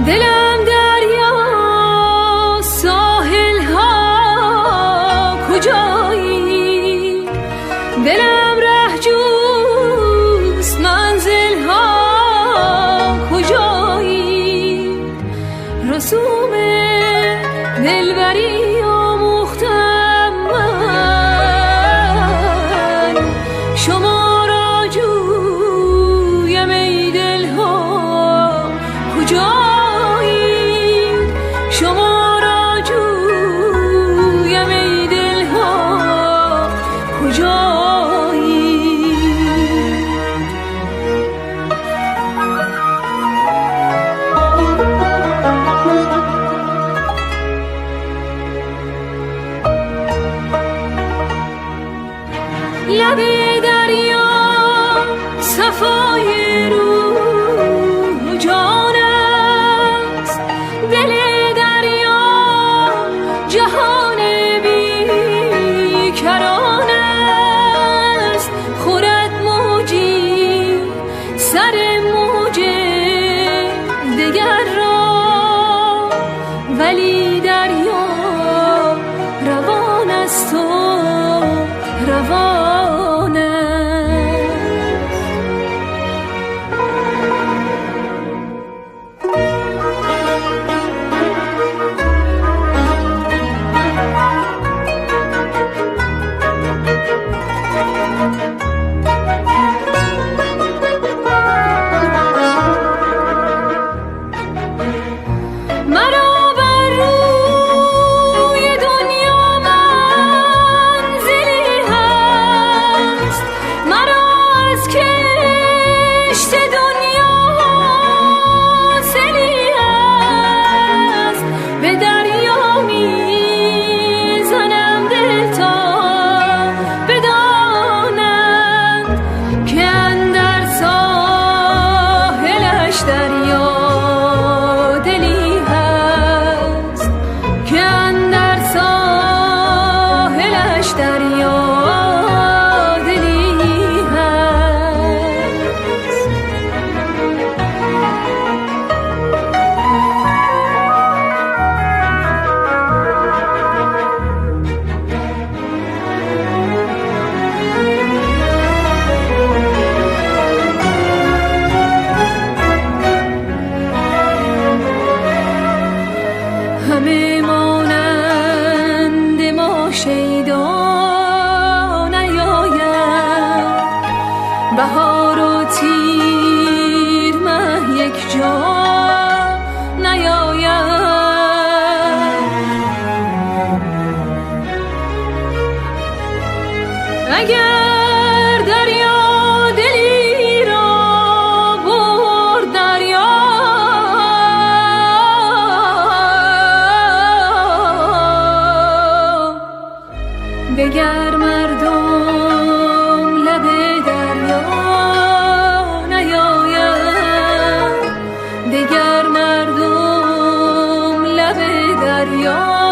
دلم دریا ساحل ها کجایی، دلم رهجوست منزل ها کجایی، رسوم دلبری آموختم من، شما را جویم ای دل ها کجایی، شما را جویم ای دل ها کجایی. لب دریا صفای روح و جان است، دل دریا جهان بی کران است، خورد موجی سر موج دگر را، ولی دریا روان است و روان همه مانند ما شیدا نیاید، بهار و تیر مه یک جا نیاید. اگر دریا دلی را برد دریا، دگر مردم لب دریا نیاید، دگر مردم لب دریا